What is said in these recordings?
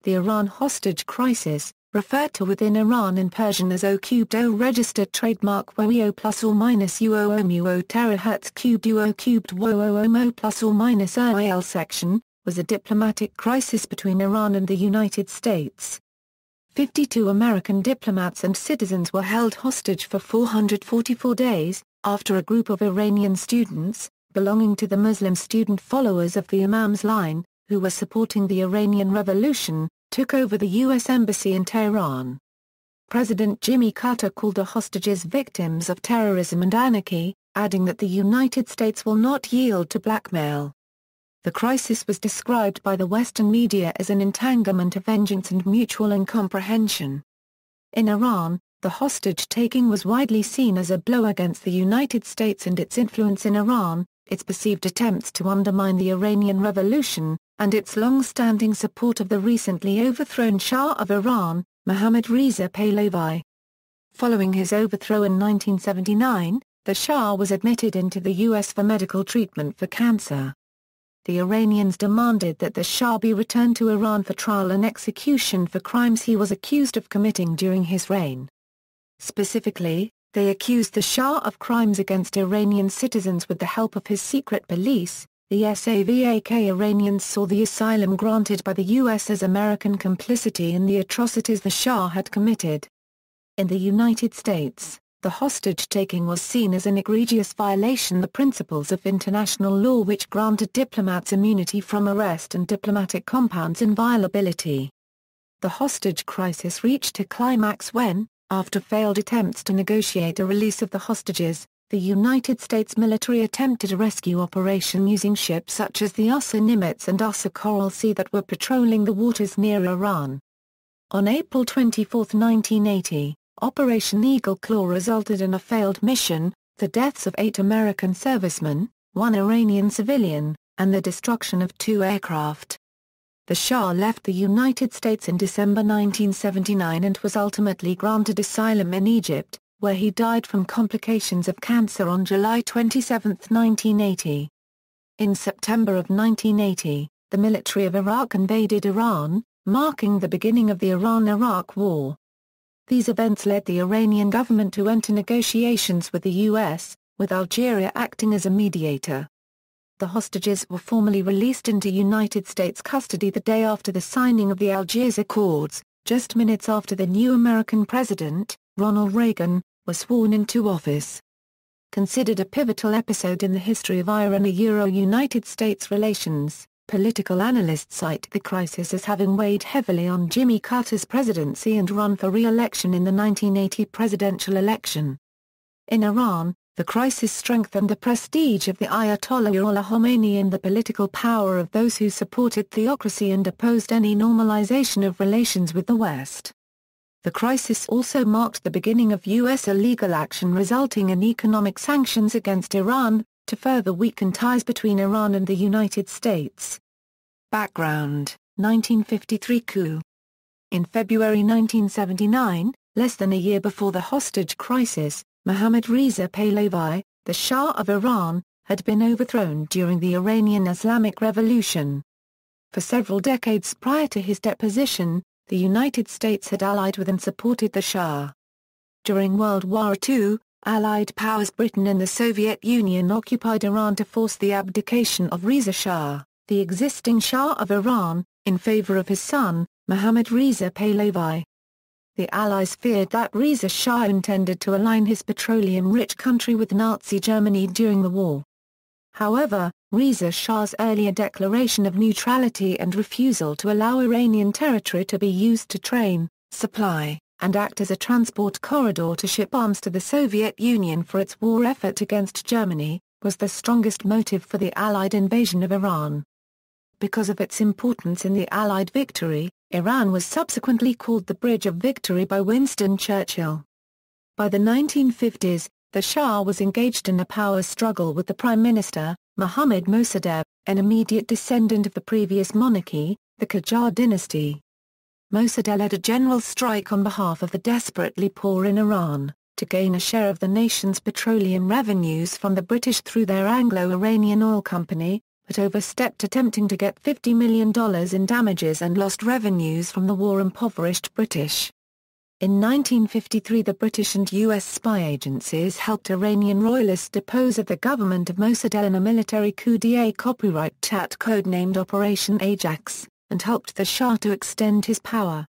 The Iran hostage crisis, referred to within Iran in Persian as O-cubed O registered trademark WO plus or minus UO mu terahertz cubed UO cubed WO mo plus or minus IL section, was a diplomatic crisis between Iran and the United States. 52 American diplomats and citizens were held hostage for 444 days, after a group of Iranian students, belonging to the Muslim student followers of the Imam's line, who were supporting the Iranian Revolution, took over the U.S. Embassy in Tehran. President Jimmy Carter called the hostages victims of terrorism and anarchy, adding that the United States will not yield to blackmail. The crisis was described by the Western media as an entanglement of vengeance and mutual incomprehension. In Iran, the hostage-taking was widely seen as a blow against the United States and its influence in Iran, its perceived attempts to undermine the Iranian Revolution, and its long-standing support of the recently overthrown Shah of Iran, Mohammad Reza Pahlavi. Following his overthrow in 1979, the Shah was admitted into the U.S. for medical treatment for cancer. The Iranians demanded that the Shah be returned to Iran for trial and execution for crimes he was accused of committing during his reign. Specifically, they accused the Shah of crimes against Iranian citizens with the help of his secret police. The SAVAK Iranians saw the asylum granted by the U.S. as American complicity in the atrocities the Shah had committed. In the United States, the hostage-taking was seen as an egregious violation of the principles of international law which granted diplomats immunity from arrest and diplomatic compounds inviolability. The hostage crisis reached a climax when, after failed attempts to negotiate a release of the hostages, the United States military attempted a rescue operation using ships such as the USS Nimitz and USS Coral Sea that were patrolling the waters near Iran. On April 24, 1980, Operation Eagle Claw resulted in a failed mission, the deaths of 8 American servicemen, 1 Iranian civilian, and the destruction of 2 aircraft. The Shah left the United States in December 1979 and was ultimately granted asylum in Egypt, where he died from complications of cancer on July 27, 1980. In September of 1980, the military of Iraq invaded Iran, marking the beginning of the Iran-Iraq War. These events led the Iranian government to enter negotiations with the U.S., with Algeria acting as a mediator. The hostages were formally released into United States custody the day after the signing of the Algiers Accords, just minutes after the new American president, Ronald Reagan, was sworn into office. Considered a pivotal episode in the history of Iran-United States relations, political analysts cite the crisis as having weighed heavily on Jimmy Carter's presidency and run for re-election in the 1980 presidential election. In Iran, the crisis strengthened the prestige of the Ayatollah Khomeini and the political power of those who supported theocracy and opposed any normalization of relations with the West. The crisis also marked the beginning of U.S. illegal action resulting in economic sanctions against Iran, to further weaken ties between Iran and the United States. Background: 1953 coup. In February 1979, less than a year before the hostage crisis, Mohammad Reza Pahlavi, the Shah of Iran, had been overthrown during the Iranian Islamic Revolution. For several decades prior to his deposition, the United States had allied with and supported the Shah. During World War II, Allied powers Britain and the Soviet Union occupied Iran to force the abdication of Reza Shah, the existing Shah of Iran, in favor of his son, Mohammad Reza Pahlavi. The Allies feared that Reza Shah intended to align his petroleum-rich country with Nazi Germany during the war. However, Reza Shah's earlier declaration of neutrality and refusal to allow Iranian territory to be used to train, supply, and act as a transport corridor to ship arms to the Soviet Union for its war effort against Germany, was the strongest motive for the Allied invasion of Iran. Because of its importance in the Allied victory, Iran was subsequently called the Bridge of Victory by Winston Churchill. By the 1950s, the Shah was engaged in a power struggle with the Prime Minister, Mohammad Mossadegh, an immediate descendant of the previous monarchy, the Qajar dynasty. Mossadegh led a general strike on behalf of the desperately poor in Iran, to gain a share of the nation's petroleum revenues from the British through their Anglo-Iranian Oil Company, but overstepped attempting to get $50 million in damages and lost revenues from the war-impoverished British. In 1953 the British and US spy agencies helped Iranian royalists depose of the government of Mossadegh in a military coup d'etat copyright chat codenamed Operation Ajax, and helped the Shah to extend his power.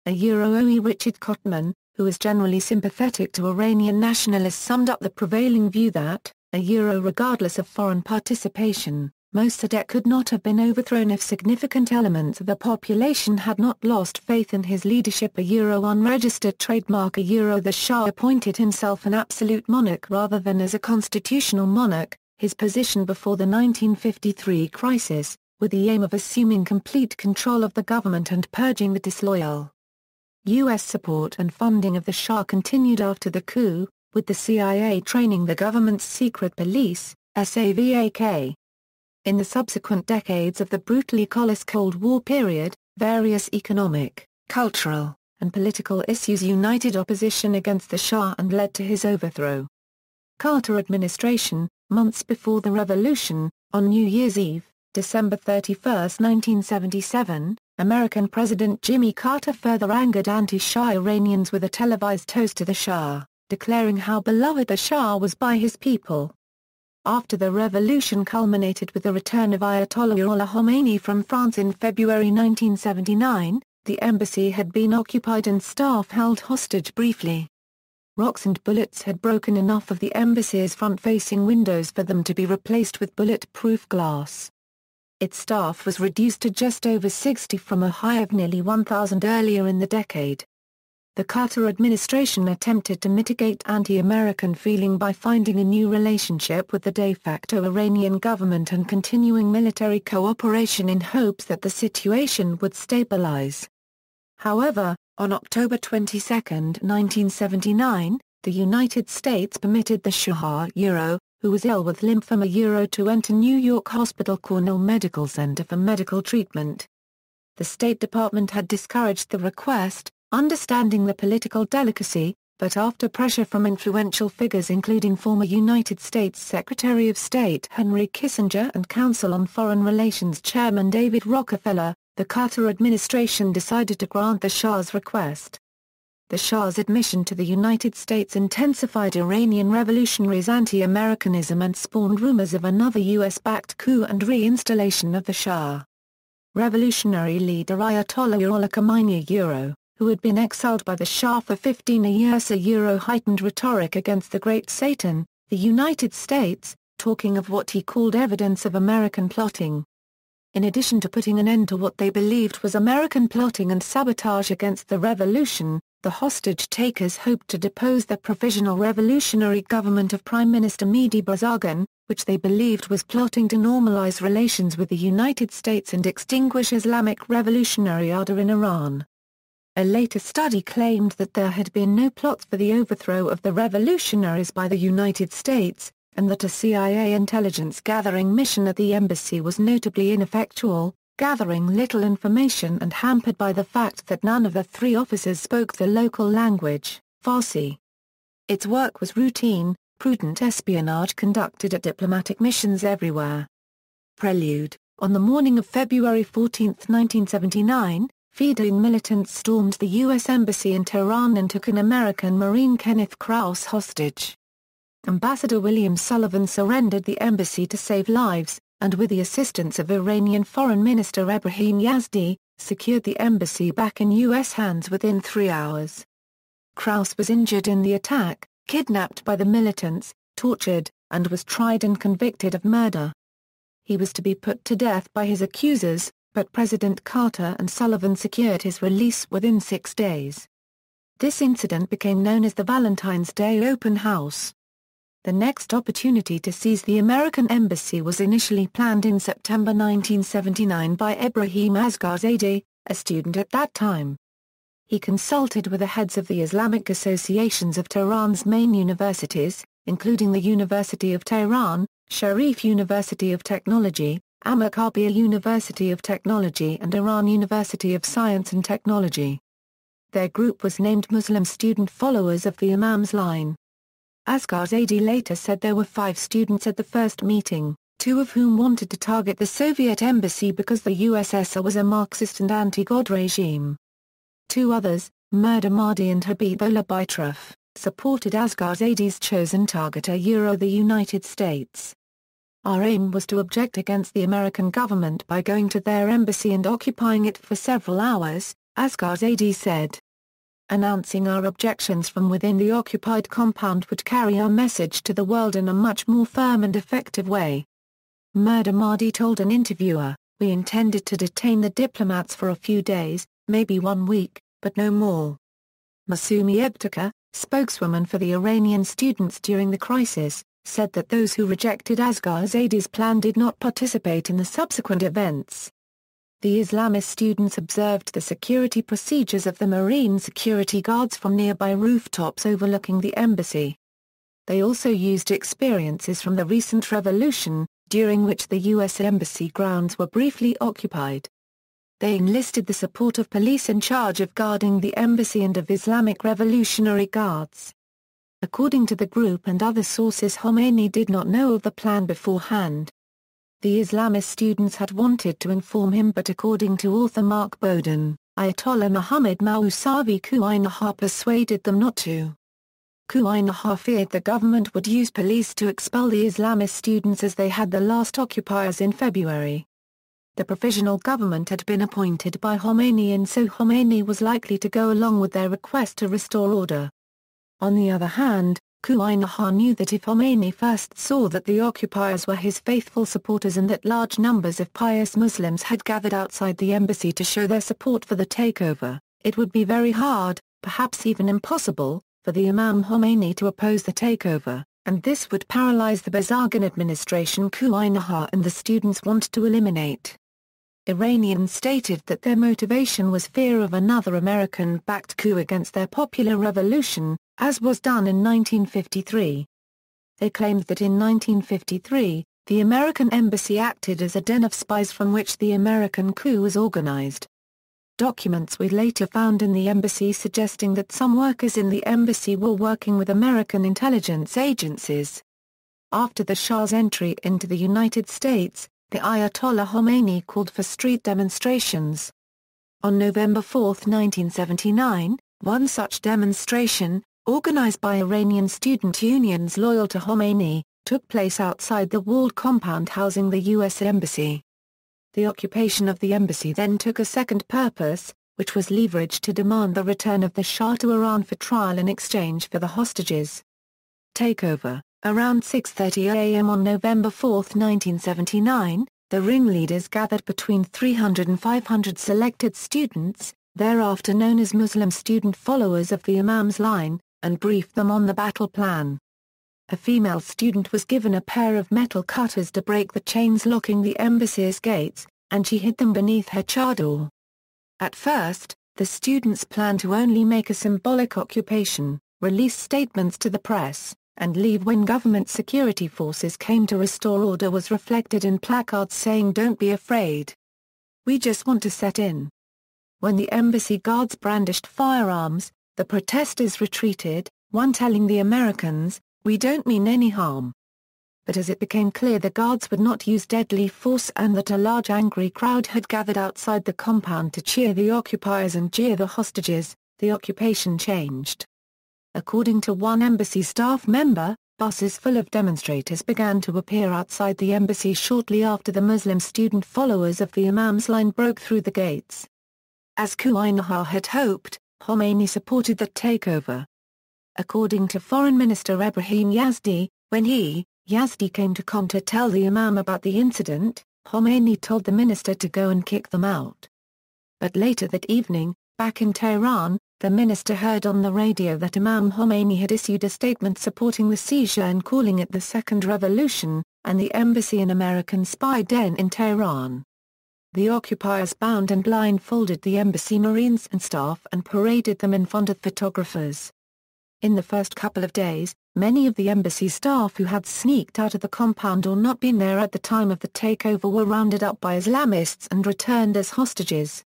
OE Richard Cotman, who is generally sympathetic to Iranian nationalists, summed up the prevailing view that, regardless of foreign participation, Mossadegh could not have been overthrown if significant elements of the population had not lost faith in his leadership. Unregistered trademark. The Shah appointed himself an absolute monarch rather than as a constitutional monarch, his position before the 1953 crisis, with the aim of assuming complete control of the government and purging the disloyal. U.S. support and funding of the Shah continued after the coup, with the CIA training the government's secret police, SAVAK. In the subsequent decades of the brutally callous Cold War period, various economic, cultural, and political issues united opposition against the Shah and led to his overthrow. Carter administration. Months before the revolution, on New Year's Eve, December 31, 1977, American President Jimmy Carter further angered anti-Shah Iranians with a televised toast to the Shah, declaring how beloved the Shah was by his people. After the revolution culminated with the return of Ayatollah Khomeini from France in February 1979, the embassy had been occupied and staff held hostage briefly. Rocks and bullets had broken enough of the embassy's front-facing windows for them to be replaced with bulletproof glass. Its staff was reduced to just over 60 from a high of nearly 1,000 earlier in the decade. The Carter administration attempted to mitigate anti-American feeling by finding a new relationship with the de facto Iranian government and continuing military cooperation in hopes that the situation would stabilize. However, on October 22, 1979, the United States permitted the Shah, who was ill with lymphoma, to enter New York Hospital Cornell Medical Center for medical treatment. The State Department had discouraged the request, understanding the political delicacy, but after pressure from influential figures including former United States Secretary of State Henry Kissinger and Council on Foreign Relations Chairman David Rockefeller, the Carter administration decided to grant the Shah's request. The Shah's admission to the United States intensified Iranian revolutionaries' anti-Americanism and spawned rumors of another US-backed coup and reinstallation of the Shah. Revolutionary leader Ayatollah Khomeini, who had been exiled by the Shah for 15 years, heightened rhetoric against the Great Satan, the United States, talking of what he called evidence of American plotting. In addition to putting an end to what they believed was American plotting and sabotage against the revolution, the hostage-takers hoped to depose the Provisional Revolutionary Government of Prime Minister Mehdi Bazargan, which they believed was plotting to normalize relations with the United States and extinguish Islamic revolutionary ardor in Iran. A later study claimed that there had been no plots for the overthrow of the revolutionaries by the United States, and that a CIA intelligence-gathering mission at the embassy was notably ineffectual, gathering little information and hampered by the fact that none of the three officers spoke the local language, Farsi. Its work was routine, prudent espionage conducted at diplomatic missions everywhere. Prelude. On the morning of February 14, 1979, Fedayeen militants stormed the U.S. Embassy in Tehran and took an American Marine Kenneth Krause hostage. Ambassador William Sullivan surrendered the embassy to save lives, and with the assistance of Iranian Foreign Minister Ebrahim Yazdi, secured the embassy back in U.S. hands within 3 hours. Krause was injured in the attack, kidnapped by the militants, tortured, and was tried and convicted of murder. He was to be put to death by his accusers, but President Carter and Sullivan secured his release within 6 days. This incident became known as the Valentine's Day Open House. The next opportunity to seize the American embassy was initially planned in September 1979 by Ebrahim Asgharzadeh, a student at that time. He consulted with the heads of the Islamic associations of Tehran's main universities, including the University of Tehran, Sharif University of Technology, Amakabia University of Technology and Iran University of Science and Technology. Their group was named Muslim Student Followers of the Imam's Line. Asgharzadeh later said there were 5 students at the first meeting, two of whom wanted to target the Soviet embassy because the USSR was a Marxist and anti-God regime. Two others, Murder Mahdi and Habibullah Baitraf, supported Asghar Zady's chosen target, the United States. Our aim was to object against the American government by going to their embassy and occupying it for several hours, Asghar Zady said. Announcing our objections from within the occupied compound would carry our message to the world in a much more firm and effective way. Murder Mahdi told an interviewer, "We intended to detain the diplomats for a few days, maybe 1 week, but no more." Masumi Ebteka, spokeswoman for the Iranian students during the crisis, said that those who rejected Asghar Zady's plan did not participate in the subsequent events. The Islamist students observed the security procedures of the Marine security guards from nearby rooftops overlooking the embassy. They also used experiences from the recent revolution, during which the U.S. embassy grounds were briefly occupied. They enlisted the support of police in charge of guarding the embassy and of Islamic Revolutionary Guards. According to the group and other sources, Khomeini did not know of the plan beforehand. The Islamist students had wanted to inform him, but according to author Mark Bowden, Ayatollah Muhammad Mousavi Kouinaha persuaded them not to. Kouinaha feared the government would use police to expel the Islamist students as they had the last occupiers in February. The provisional government had been appointed by Khomeini, and so Khomeini was likely to go along with their request to restore order. On the other hand, Kouinaha knew that if Khomeini first saw that the occupiers were his faithful supporters and that large numbers of pious Muslims had gathered outside the embassy to show their support for the takeover, it would be very hard, perhaps even impossible, for the Imam Khomeini to oppose the takeover, and this would paralyze the Barzani administration Kouinaha and the students wanted to eliminate. Iranians stated that their motivation was fear of another American-backed coup against their popular revolution, as was done in 1953. They claimed that in 1953, the American embassy acted as a den of spies from which the American coup was organized. Documents we later found in the embassy suggesting that some workers in the embassy were working with American intelligence agencies. After the Shah's entry into the United States, the Ayatollah Khomeini called for street demonstrations. On November 4, 1979, one such demonstration, organized by Iranian student unions loyal to Khomeini, took place outside the walled compound housing the U.S. Embassy. The occupation of the embassy then took a second purpose, which was leverage to demand the return of the Shah to Iran for trial in exchange for the hostages. Takeover. Around 6:30 a.m. on November 4, 1979, the ringleaders gathered between 300 and 500 selected students, thereafter known as Muslim student followers of the Imam's line, and briefed them on the battle plan. A female student was given a pair of metal cutters to break the chains locking the embassy's gates, and she hid them beneath her chador. At first, the students planned to only make a symbolic occupation, release statements to the press, and leave when government security forces came to restore order was reflected in placards saying "Don't be afraid. We just want to set in." When the embassy guards brandished firearms, the protesters retreated, one telling the Americans, "We don't mean any harm." But as it became clear the guards would not use deadly force and that a large angry crowd had gathered outside the compound to cheer the occupiers and jeer the hostages, the occupation changed. According to one embassy staff member, buses full of demonstrators began to appear outside the embassy shortly after the Muslim student followers of the Imam's line broke through the gates. As Kouinaha had hoped, Khomeini supported the takeover. According to Foreign Minister Ebrahim Yazdi, when Yazdi came to Qom to tell the Imam about the incident, Khomeini told the minister to go and kick them out. But later that evening, back in Tehran, the minister heard on the radio that Imam Khomeini had issued a statement supporting the seizure and calling it the Second Revolution, and the embassy an American spy den in Tehran. The occupiers bound and blindfolded the embassy marines and staff and paraded them in front of photographers. In the first couple of days, many of the embassy staff who had sneaked out of the compound or not been there at the time of the takeover were rounded up by Islamists and returned as hostages.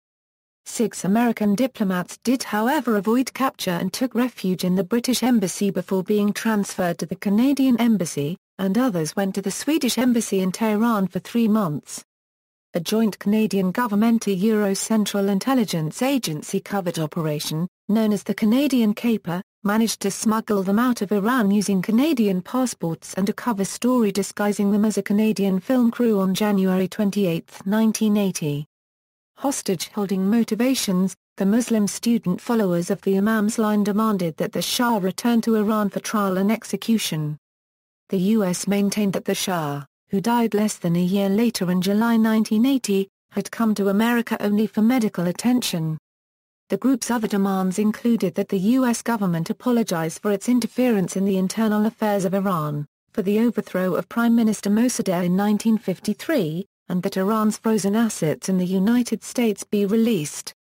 6 American diplomats did however avoid capture and took refuge in the British embassy before being transferred to the Canadian embassy, and others went to the Swedish embassy in Tehran for 3 months. A joint Canadian government-Euro-Central Intelligence Agency covert operation, known as the Canadian Caper, managed to smuggle them out of Iran using Canadian passports and a cover story disguising them as a Canadian film crew on January 28, 1980. Hostage-holding motivations. The Muslim student followers of the Imam's line demanded that the Shah return to Iran for trial and execution. The U.S. maintained that the Shah, who died less than a year later in July 1980, had come to America only for medical attention. The group's other demands included that the U.S. government apologize for its interference in the internal affairs of Iran, for the overthrow of Prime Minister Mossadegh in 1953, and that Iran's frozen assets in the United States be released.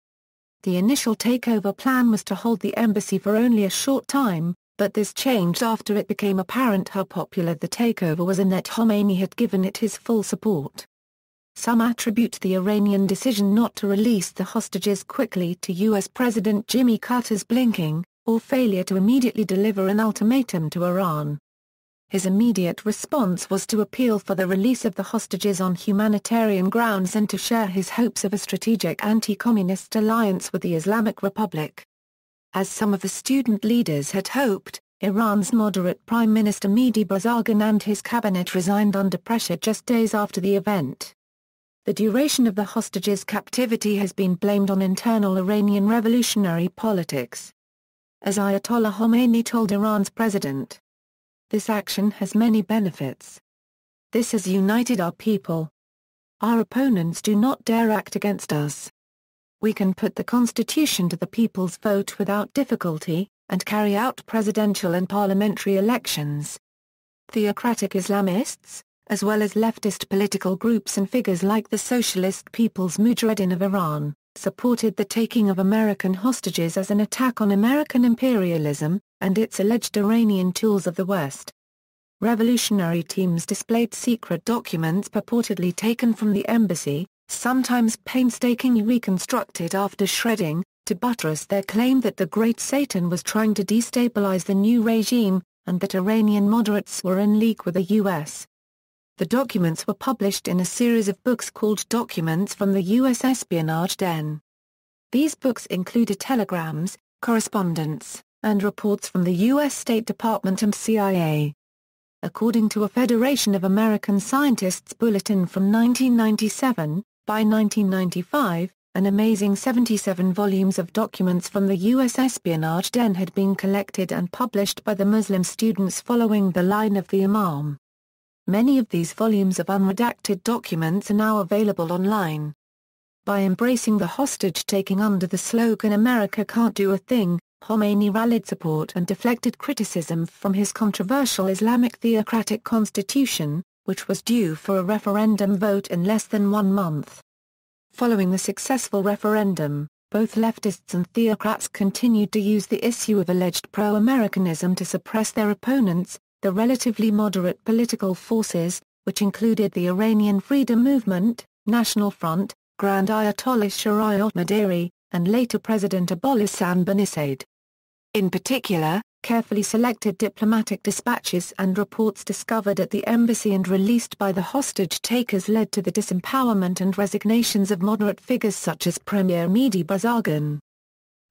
The initial takeover plan was to hold the embassy for only a short time, but this changed after it became apparent how popular the takeover was and that Khomeini had given it his full support. Some attribute the Iranian decision not to release the hostages quickly to U.S. President Jimmy Carter's blinking, or failure to immediately deliver an ultimatum to Iran. His immediate response was to appeal for the release of the hostages on humanitarian grounds and to share his hopes of a strategic anti-communist alliance with the Islamic Republic. As some of the student leaders had hoped, Iran's moderate Prime Minister Mehdi Bazargan and his cabinet resigned under pressure just days after the event. The duration of the hostages' captivity has been blamed on internal Iranian revolutionary politics. As Ayatollah Khomeini told Iran's president, "This action has many benefits. This has united our people. Our opponents do not dare act against us. We can put the constitution to the people's vote without difficulty, and carry out presidential and parliamentary elections." Theocratic Islamists, as well as leftist political groups and figures like the Socialist People's Mujahideen of Iran, supported the taking of American hostages as an attack on American imperialism, and its alleged Iranian tools of the West. Revolutionary teams displayed secret documents purportedly taken from the embassy, sometimes painstakingly reconstructed after shredding, to buttress their claim that the Great Satan was trying to destabilize the new regime, and that Iranian moderates were in league with the U.S. The documents were published in a series of books called Documents from the U.S. Espionage Den. These books included telegrams, correspondence, and reports from the U.S. State Department and CIA. According to a Federation of American Scientists bulletin from 1997, by 1995, an amazing 77 volumes of documents from the U.S. Espionage Den had been collected and published by the Muslim students following the line of the Imam. Many of these volumes of unredacted documents are now available online. By embracing the hostage-taking under the slogan "America can't do a thing," Khomeini rallied support and deflected criticism from his controversial Islamic theocratic constitution, which was due for a referendum vote in less than 1 month. Following the successful referendum, both leftists and theocrats continued to use the issue of alleged pro-Americanism to suppress their opponents, the relatively moderate political forces, which included the Iranian Freedom Movement, National Front, Grand Ayatollah Shariat Madari, and later President Abolhassan Banisadr. In particular, carefully selected diplomatic dispatches and reports discovered at the embassy and released by the hostage-takers led to the disempowerment and resignations of moderate figures such as Premier Mehdi Bazargan.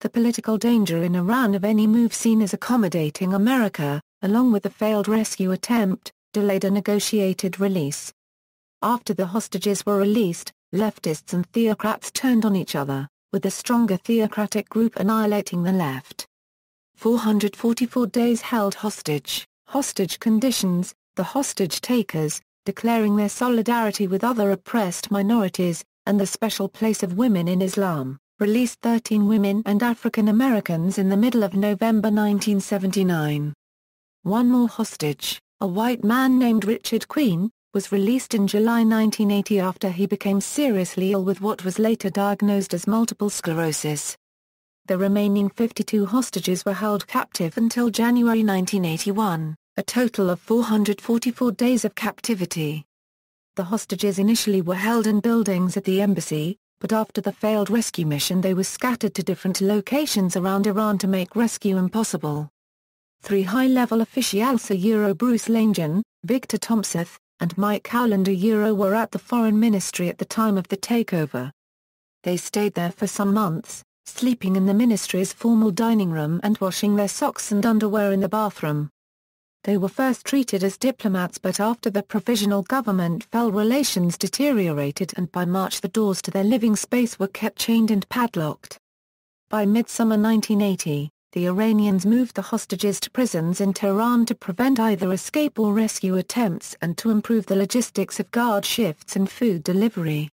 The political danger in Iran of any move seen as accommodating America, along with the failed rescue attempt, delayed a negotiated release. After the hostages were released, leftists and theocrats turned on each other, with the stronger theocratic group annihilating the left. 444 days held hostage, hostage conditions, the hostage-takers, declaring their solidarity with other oppressed minorities, and the special place of women in Islam, released 13 women and African Americans in the middle of November 1979. One more hostage, a white man named Richard Queen, was released in July 1980 after he became seriously ill with what was later diagnosed as multiple sclerosis. The remaining 52 hostages were held captive until January 1981, a total of 444 days of captivity. The hostages initially were held in buildings at the embassy, but after the failed rescue mission they were scattered to different locations around Iran to make rescue impossible. 3 high-level officials Bruce Langen, Victor Tomseth, and Mike Howland were at the Foreign Ministry at the time of the takeover. They stayed there for some months, sleeping in the ministry's formal dining room and washing their socks and underwear in the bathroom. They were first treated as diplomats, but after the provisional government fell, relations deteriorated, and by March the doors to their living space were kept chained and padlocked. By midsummer 1980, the Iranians moved the hostages to prisons in Tehran to prevent either escape or rescue attempts and to improve the logistics of guard shifts and food delivery.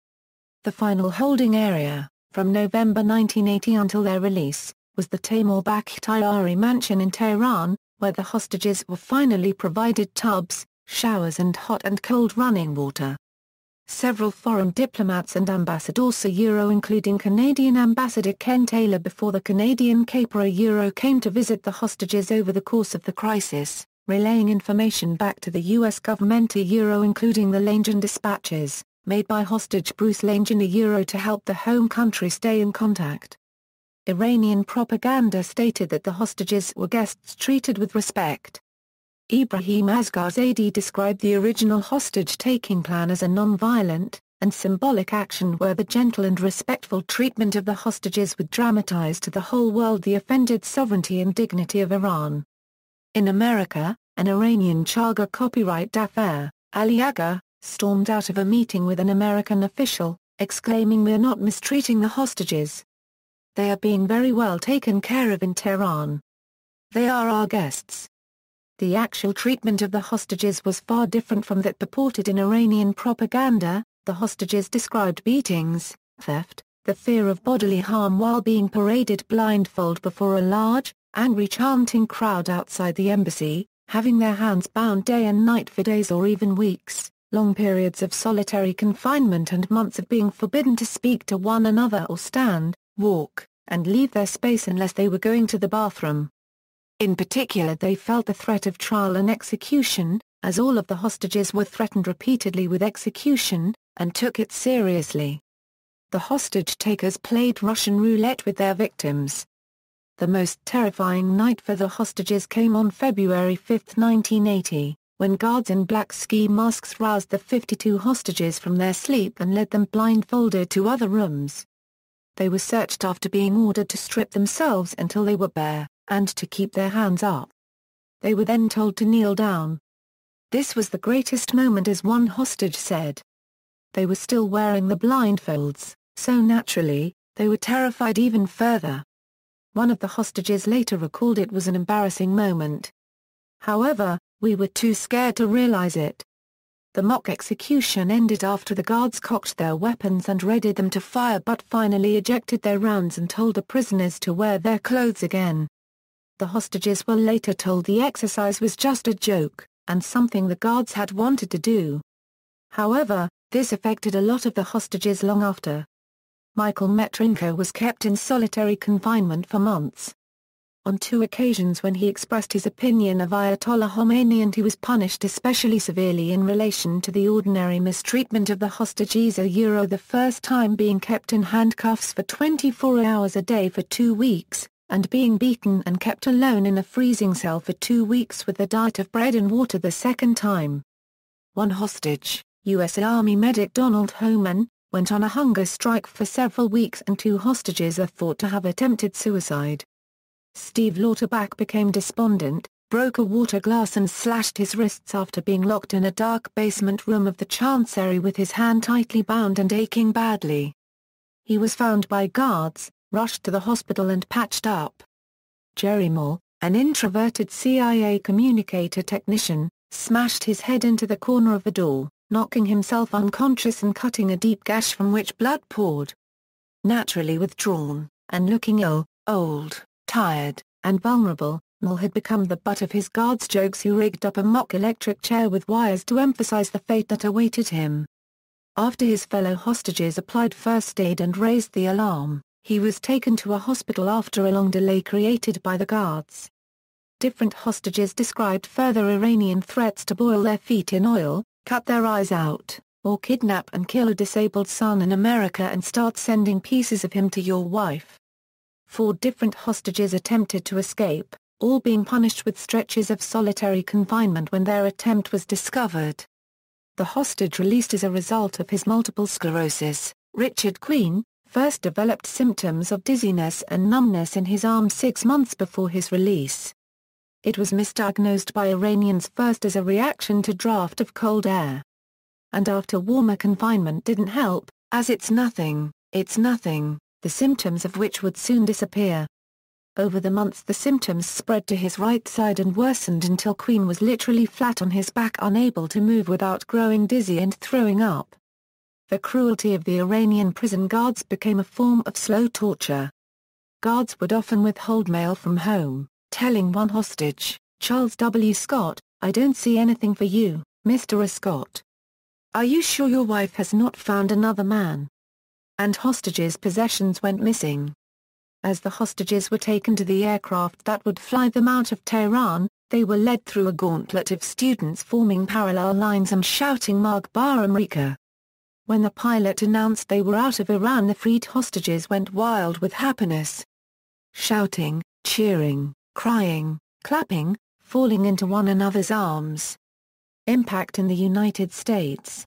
The final holding area, from November 1980 until their release, was the Taimur Bakhtiari mansion in Tehran, where the hostages were finally provided tubs, showers and hot and cold running water. Several foreign diplomats and ambassadors including Canadian Ambassador Ken Taylor before the Canadian caper came to visit the hostages over the course of the crisis, relaying information back to the U.S. government including the Langen dispatches, made by hostage Bruce Langen to help the home country stay in contact. Iranian propaganda stated that the hostages were guests treated with respect. Ibrahim Asgharzadeh described the original hostage-taking plan as a non-violent and symbolic action where the gentle and respectful treatment of the hostages would dramatize to the whole world the offended sovereignty and dignity of Iran. In America, an Iranian Chaga copyright Dafer, Ali Agha, stormed out of a meeting with an American official, exclaiming, "We're not mistreating the hostages. They are being very well taken care of in Tehran. They are our guests." The actual treatment of the hostages was far different from that purported in Iranian propaganda. The hostages described beatings, theft, the fear of bodily harm while being paraded blindfold before a large, angry chanting crowd outside the embassy, having their hands bound day and night for days or even weeks, long periods of solitary confinement and months of being forbidden to speak to one another or stand, walk, and leave their space unless they were going to the bathroom. In particular, they felt the threat of trial and execution, as all of the hostages were threatened repeatedly with execution, and took it seriously. The hostage-takers played Russian roulette with their victims. The most terrifying night for the hostages came on February 5, 1980, when guards in black ski masks roused the 52 hostages from their sleep and led them blindfolded to other rooms. They were searched after being ordered to strip themselves until they were bare, and to keep their hands up. They were then told to kneel down. This was the greatest moment, as one hostage said. They were still wearing the blindfolds, so naturally, they were terrified even further. One of the hostages later recalled it was an embarrassing moment. However, we were too scared to realize it. The mock execution ended after the guards cocked their weapons and readied them to fire, but finally ejected their rounds and told the prisoners to wear their clothes again. The hostages were later told the exercise was just a joke, and something the guards had wanted to do. However, this affected a lot of the hostages long after. Michael Metrenko was kept in solitary confinement for months. On 2 occasions when he expressed his opinion of Ayatollah Khomeini, and he was punished especially severely in relation to the ordinary mistreatment of the hostages, the first time being kept in handcuffs for 24 hours a day for 2 weeks, and being beaten and kept alone in a freezing cell for 2 weeks with a diet of bread and water the second time. One hostage, U.S. Army medic Donald Homan, went on a hunger strike for several weeks, and 2 hostages are thought to have attempted suicide. Steve Lauterbach became despondent, broke a water glass and slashed his wrists after being locked in a dark basement room of the Chancery with his hand tightly bound and aching badly. He was found by guards, rushed to the hospital and patched up. Jerry Moore, an introverted CIA communicator technician, smashed his head into the corner of the door, knocking himself unconscious and cutting a deep gash from which blood poured. Naturally withdrawn, and looking ill, old, tired, and vulnerable, Moore had become the butt of his guards' jokes, who rigged up a mock electric chair with wires to emphasize the fate that awaited him. After his fellow hostages applied first aid and raised the alarm, he was taken to a hospital after a long delay created by the guards. Different hostages described further Iranian threats to boil their feet in oil, cut their eyes out, or kidnap and kill a disabled son in America and start sending pieces of him to your wife. 4 different hostages attempted to escape, all being punished with stretches of solitary confinement when their attempt was discovered. The hostage released as a result of his multiple sclerosis, Richard Queen, first developed symptoms of dizziness and numbness in his arm 6 months before his release. It was misdiagnosed by Iranians first as a reaction to draft of cold air. And after warmer confinement didn't help, as it's nothing, the symptoms of which would soon disappear. Over the months the symptoms spread to his right side and worsened until Queen was literally flat on his back, unable to move without growing dizzy and throwing up. The cruelty of the Iranian prison guards became a form of slow torture. Guards would often withhold mail from home, telling one hostage, Charles W. Scott, "I don't see anything for you, Mr. Scott. Are you sure your wife has not found another man?" And hostages' possessions went missing. As the hostages were taken to the aircraft that would fly them out of Tehran, they were led through a gauntlet of students forming parallel lines and shouting Magbar America. When the pilot announced they were out of Iran, the freed hostages went wild with happiness. Shouting, cheering, crying, clapping, falling into one another's arms. Impact in the United States.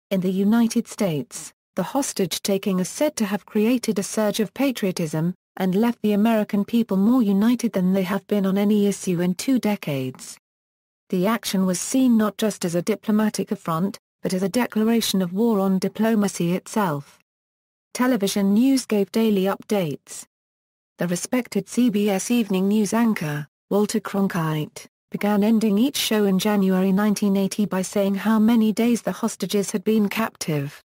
In the United States, the hostage-taking is said to have created a surge of patriotism, and left the American people more united than they have been on any issue in 2 decades. The action was seen not just as a diplomatic affront, but as a declaration of war on diplomacy itself. Television news gave daily updates. The respected CBS Evening News anchor, Walter Cronkite, began ending each show in January 1980 by saying how many days the hostages had been captive.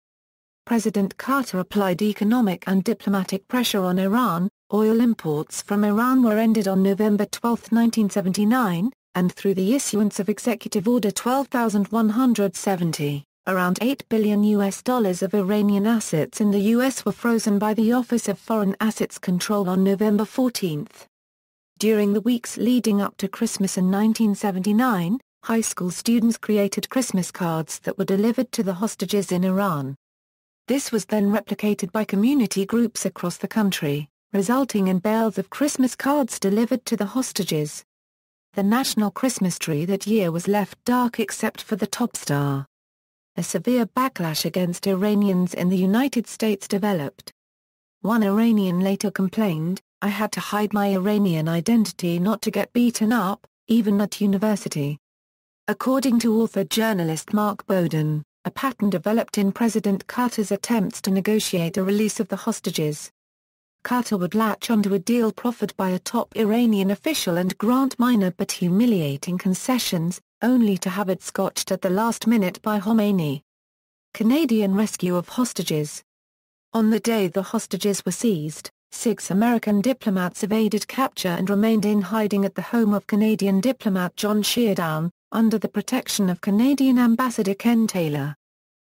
President Carter applied economic and diplomatic pressure on Iran. Oil imports from Iran were ended on November 12, 1979, and through the issuance of Executive Order 12,170, around $8 billion of Iranian assets in the U.S. were frozen by the Office of Foreign Assets Control on November 14. During the weeks leading up to Christmas in 1979, high school students created Christmas cards that were delivered to the hostages in Iran. This was then replicated by community groups across the country, resulting in bales of Christmas cards delivered to the hostages. The national Christmas tree that year was left dark except for the top star. A severe backlash against Iranians in the United States developed. One Iranian later complained, "I had to hide my Iranian identity not to get beaten up, even at university." According to author-journalist Mark Bowden, a pattern developed in President Carter's attempts to negotiate a release of the hostages. Carter would latch onto a deal proffered by a top Iranian official and grant minor but humiliating concessions, only to have it scotched at the last minute by Khomeini. Canadian rescue of hostages. On the day the hostages were seized, 6 American diplomats evaded capture and remained in hiding at the home of Canadian diplomat John Sheardown, under the protection of Canadian Ambassador Ken Taylor.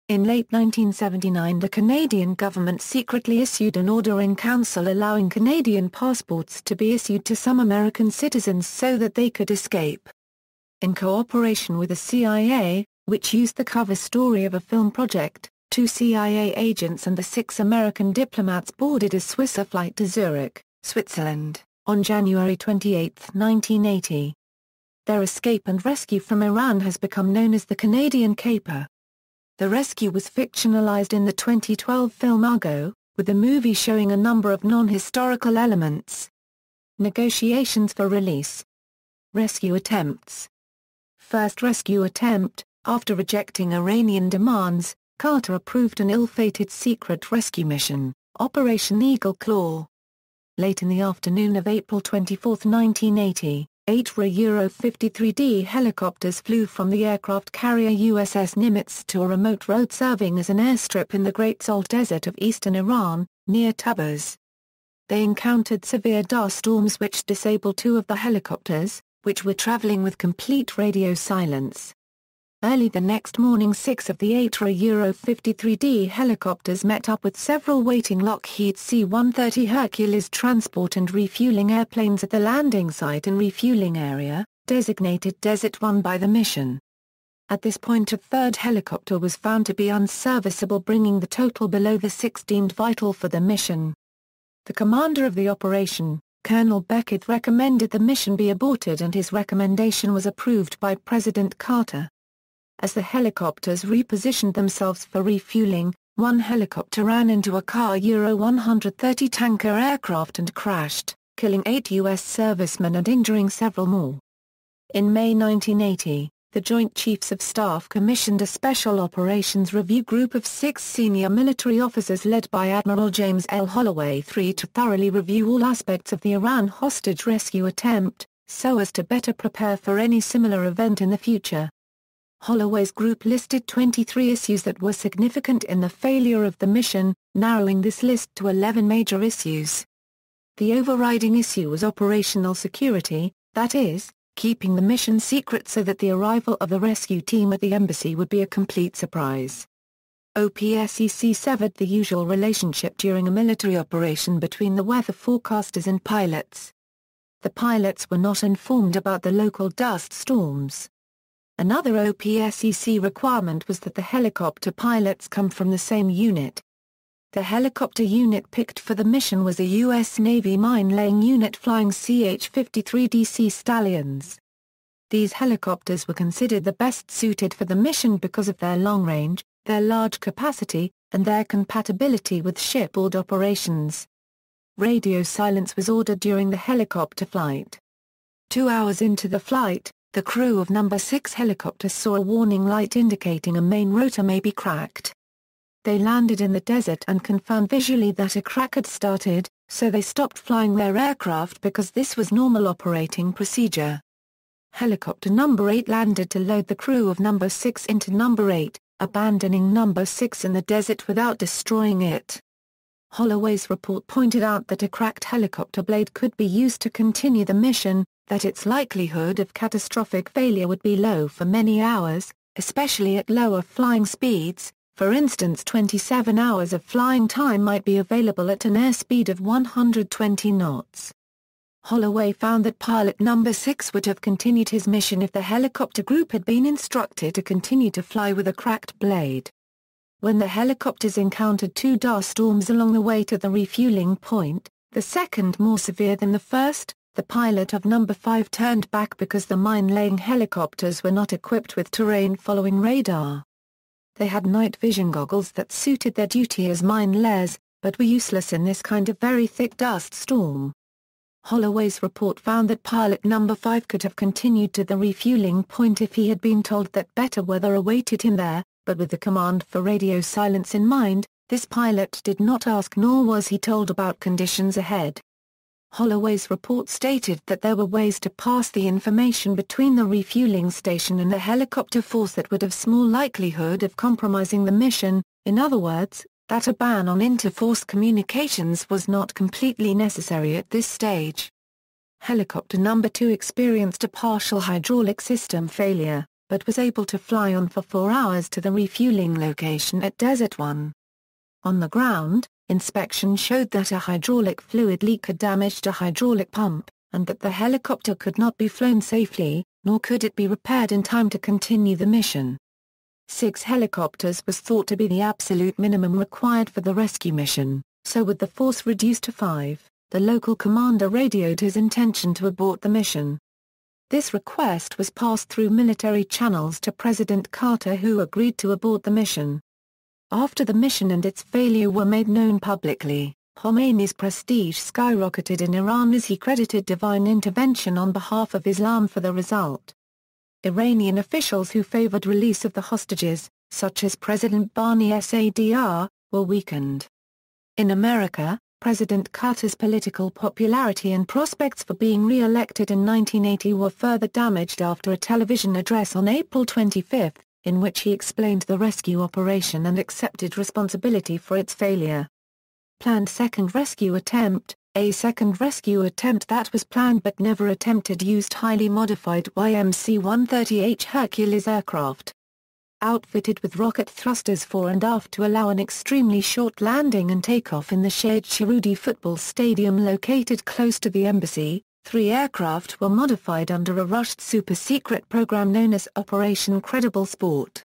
In late 1979 the Canadian government secretly issued an order in council allowing Canadian passports to be issued to some American citizens so that they could escape. In cooperation with the CIA, which used the cover story of a film project, 2 CIA agents and the 6 American diplomats boarded a Swissair flight to Zurich, Switzerland, on January 28, 1980. Their escape and rescue from Iran has become known as the Canadian Caper. The rescue was fictionalized in the 2012 film Argo, with the movie showing a number of non-historical elements. Negotiations for release. Rescue attempts. First rescue attempt. After rejecting Iranian demands, Carter approved an ill-fated secret rescue mission, Operation Eagle Claw. Late in the afternoon of April 24, 1980, 8 Euro-53D helicopters flew from the aircraft carrier USS Nimitz to a remote road serving as an airstrip in the Great Salt Desert of eastern Iran, near Tabriz. They encountered severe dust storms which disabled 2 of the helicopters, which were traveling with complete radio silence. Early the next morning 6 of the 8 Euro-53D helicopters met up with several waiting Lockheed C-130 Hercules transport and refueling airplanes at the landing site and refueling area, designated Desert 1 by the mission. At this point a 3rd helicopter was found to be unserviceable, bringing the total below the 6 deemed vital for the mission. The commander of the operation, Colonel Beckett recommended the mission be aborted, and his recommendation was approved by President Carter. As the helicopters repositioned themselves for refueling, one helicopter ran into a Ka-130 tanker aircraft and crashed, killing 8 U.S. servicemen and injuring several more. In May 1980, the Joint Chiefs of Staff commissioned a Special Operations Review Group of 6 senior military officers led by Admiral James L. Holloway III to thoroughly review all aspects of the Iran hostage rescue attempt, so as to better prepare for any similar event in the future. Holloway's group listed 23 issues that were significant in the failure of the mission, narrowing this list to 11 major issues. The overriding issue was operational security, that is, keeping the mission secret so that the arrival of the rescue team at the embassy would be a complete surprise. OPSEC severed the usual relationship during a military operation between the weather forecasters and pilots. The pilots were not informed about the local dust storms. Another OPSEC requirement was that the helicopter pilots come from the same unit. The helicopter unit picked for the mission was a U.S. Navy mine-laying unit flying CH-53DC Stallions. These helicopters were considered the best suited for the mission because of their long range, their large capacity, and their compatibility with shipboard operations. Radio silence was ordered during the helicopter flight. 2 hours into the flight, the crew of No. 6 helicopter saw a warning light indicating a main rotor may be cracked. They landed in the desert and confirmed visually that a crack had started, so they stopped flying their aircraft because this was normal operating procedure. Helicopter No. 8 landed to load the crew of No. 6 into No. 8, abandoning No. 6 in the desert without destroying it. Holloway's report pointed out that a cracked helicopter blade could be used to continue the mission, that its likelihood of catastrophic failure would be low for many hours, especially at lower flying speeds. For instance, 27 hours of flying time might be available at an airspeed of 120 knots. Holloway found that pilot No. 6 would have continued his mission if the helicopter group had been instructed to continue to fly with a cracked blade. When the helicopters encountered 2 dust storms along the way to the refueling point, the second more severe than the first, the pilot of No. 5 turned back because the mine-laying helicopters were not equipped with terrain-following radar. They had night vision goggles that suited their duty as mine layers, but were useless in this kind of very thick dust storm. Holloway's report found that pilot No. 5 could have continued to the refueling point if he had been told that better weather awaited him there, but with the command for radio silence in mind, this pilot did not ask nor was he told about conditions ahead. Holloway's report stated that there were ways to pass the information between the refueling station and the helicopter force that would have small likelihood of compromising the mission, in other words, that a ban on inter-force communications was not completely necessary at this stage. Helicopter No. 2 experienced a partial hydraulic system failure, but was able to fly on for 4 hours to the refueling location at Desert 1. On the ground, inspection showed that a hydraulic fluid leak had damaged a hydraulic pump, and that the helicopter could not be flown safely, nor could it be repaired in time to continue the mission. 6 helicopters was thought to be the absolute minimum required for the rescue mission, so with the force reduced to 5, the local commander radioed his intention to abort the mission. This request was passed through military channels to President Carter, who agreed to abort the mission. After the mission and its failure were made known publicly, Khomeini's prestige skyrocketed in Iran as he credited divine intervention on behalf of Islam for the result. Iranian officials who favored release of the hostages, such as President Bani Sadr, were weakened. In America, President Carter's political popularity and prospects for being re-elected in 1980 were further damaged after a television address on April 25, in which he explained the rescue operation and accepted responsibility for its failure. Planned second rescue attempt. A second rescue attempt that was planned but never attempted used highly modified YMC-130H Hercules aircraft. Outfitted with rocket thrusters fore and aft to allow an extremely short landing and takeoff in the Sheikh Sharudi football stadium located close to the embassy, 3 aircraft were modified under a rushed super-secret program known as Operation Credible Sport.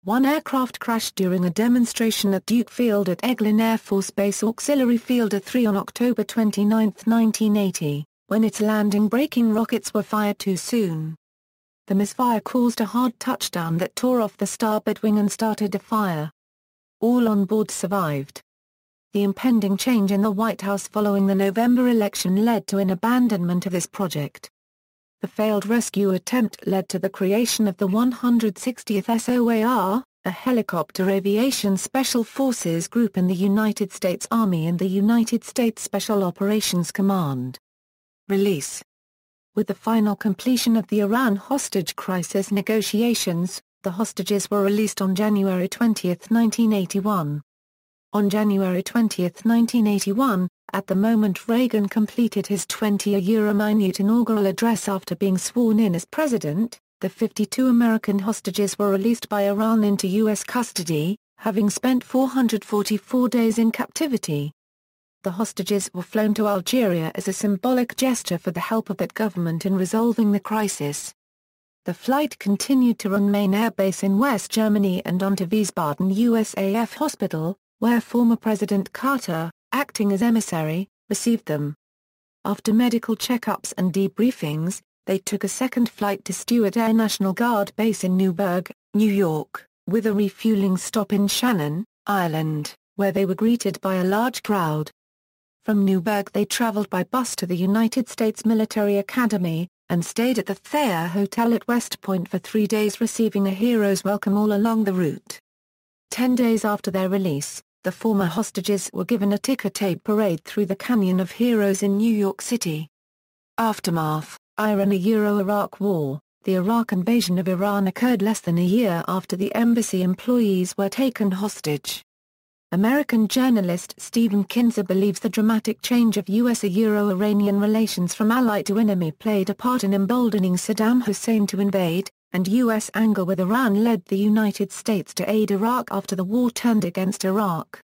One aircraft crashed during a demonstration at Duke Field at Eglin Air Force Base Auxiliary Fielder 3 on October 29, 1980, when its landing braking rockets were fired too soon. The misfire caused a hard touchdown that tore off the starboard wing and started a fire. All on board survived. The impending change in the White House following the November election led to an abandonment of this project. The failed rescue attempt led to the creation of the 160th SOAR, a helicopter aviation special forces group in the United States Army and the United States Special Operations Command. Release. With the final completion of the Iran hostage crisis negotiations, the hostages were released on January 20, 1981. On January 20, 1981, at the moment Reagan completed his 20-year inaugural address after being sworn in as president, the 52 American hostages were released by Iran into U.S. custody, having spent 444 days in captivity. The hostages were flown to Algeria as a symbolic gesture for the help of that government in resolving the crisis. The flight continued to Rhein Air Base in West Germany and on to Wiesbaden USAF Hospital, where former President Carter, acting as emissary, received them. After medical checkups and debriefings, they took a second flight to Stewart Air National Guard Base in Newburgh, New York, with a refueling stop in Shannon, Ireland, where they were greeted by a large crowd. From Newburgh they traveled by bus to the United States Military Academy, and stayed at the Thayer Hotel at West Point for 3 days, receiving a hero's welcome all along the route. 10 days after their release, the former hostages were given a ticker tape parade through the Canyon of Heroes in New York City. Aftermath. Iran-Iraq War. The Iraq invasion of Iran occurred less than a year after the embassy employees were taken hostage. American journalist Stephen Kinzer believes the dramatic change of U.S.-Iranian relations from ally to enemy played a part in emboldening Saddam Hussein to invade, and U.S. anger with Iran led the United States to aid Iraq after the war turned against Iraq.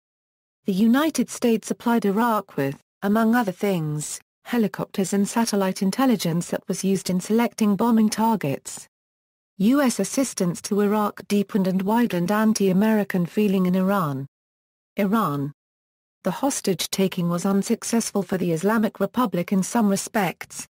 The United States supplied Iraq with, among other things, helicopters and satellite intelligence that was used in selecting bombing targets. U.S. assistance to Iraq deepened and widened anti-American feeling in Iran. Iran. The hostage-taking was unsuccessful for the Islamic Republic in some respects.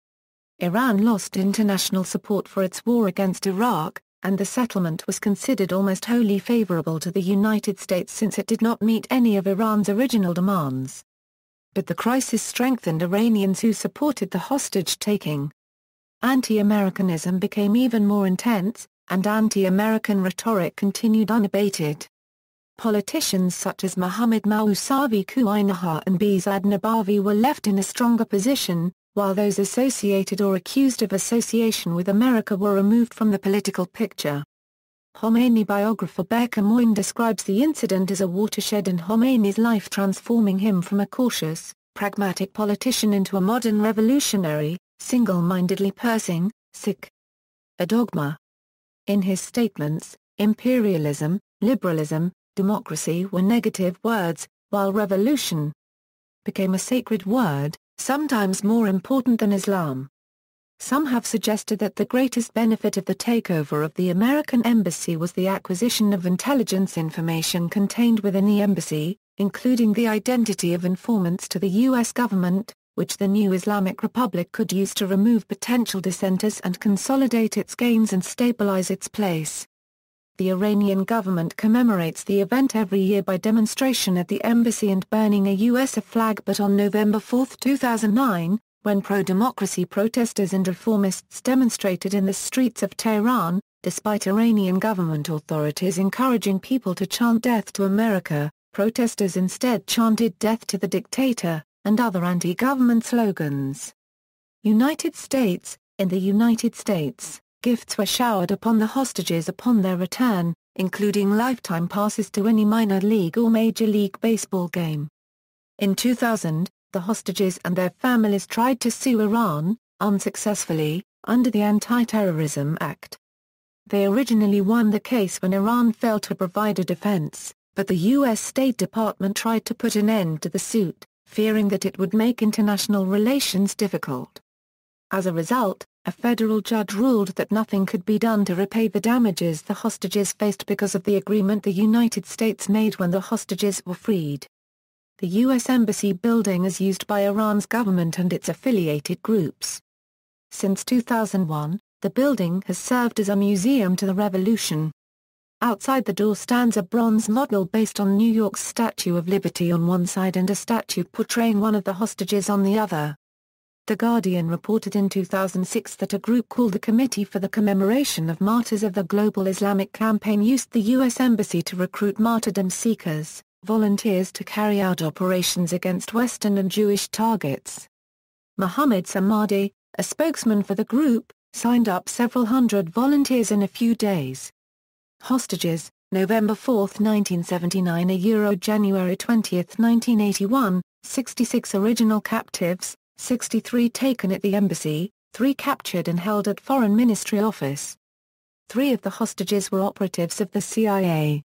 Iran lost international support for its war against Iraq, and the settlement was considered almost wholly favorable to the United States since it did not meet any of Iran's original demands. But the crisis strengthened Iranians who supported the hostage-taking. Anti-Americanism became even more intense, and anti-American rhetoric continued unabated. Politicians such as Mohammad Mousavi Kouinaha and Behzad Nabavi were left in a stronger position, while those associated or accused of association with America were removed from the political picture. Khomeini biographer Becca Moyne describes the incident as a watershed in Khomeini's life, transforming him from a cautious, pragmatic politician into a modern revolutionary, single-mindedly pursuing, a dogma. In his statements, imperialism, liberalism, democracy were negative words, while revolution became a sacred word, sometimes more important than Islam. Some have suggested that the greatest benefit of the takeover of the American embassy was the acquisition of intelligence information contained within the embassy, including the identity of informants to the U.S. government, which the new Islamic Republic could use to remove potential dissenters and consolidate its gains and stabilize its place. The Iranian government commemorates the event every year by demonstration at the embassy and burning a U.S. flag, but on November 4, 2009, when pro-democracy protesters and reformists demonstrated in the streets of Tehran, despite Iranian government authorities encouraging people to chant "Death to America," protesters instead chanted "Death to the Dictator," and other anti-government slogans. United States. In the United States, gifts were showered upon the hostages upon their return, including lifetime passes to any minor league or Major League Baseball game. In 2000, the hostages and their families tried to sue Iran, unsuccessfully, under the Anti-Terrorism Act. They originally won the case when Iran failed to provide a defense, but the U.S. State Department tried to put an end to the suit, fearing that it would make international relations difficult. As a result, a federal judge ruled that nothing could be done to repay the damages the hostages faced because of the agreement the United States made when the hostages were freed. The U.S. Embassy building is used by Iran's government and its affiliated groups. Since 2001, the building has served as a museum to the revolution. Outside the door stands a bronze model based on New York's Statue of Liberty on one side and a statue portraying one of the hostages on the other. The Guardian reported in 2006 that a group called the Committee for the Commemoration of Martyrs of the Global Islamic Campaign used the U.S. Embassy to recruit martyrdom seekers, volunteers to carry out operations against Western and Jewish targets. Mohammad Samadi, a spokesman for the group, signed up several hundred volunteers in a few days. Hostages, November 4, 1979 January 20, 1981, 66 original captives, 63 taken at the embassy, 3 captured and held at Foreign Ministry office. 3 of the hostages were operatives of the CIA.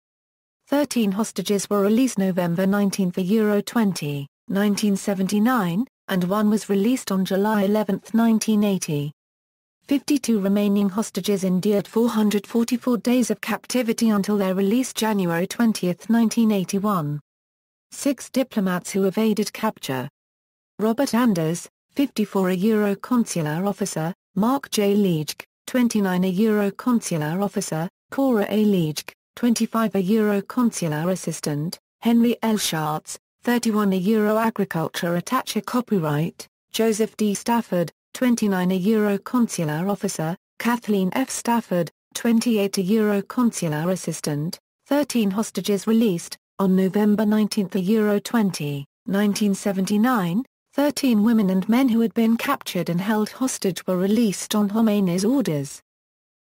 13 hostages were released November 19, 1979, and 1 was released on July 11, 1980. 52 remaining hostages endured 444 days of captivity until their release January 20, 1981. 6 diplomats who evaded capture. Robert Anders, 54 consular officer, Mark J. Leitch, 29 consular officer, Cora A. Leitch, 25 consular assistant, Henry L. Schatz, 31 agriculture attaché copyright, Joseph D. Stafford, 29 consular officer, Kathleen F. Stafford, 28 consular assistant. 13 hostages released. On November 19, 1979, 13 women and men who had been captured and held hostage were released on Khomeini's orders.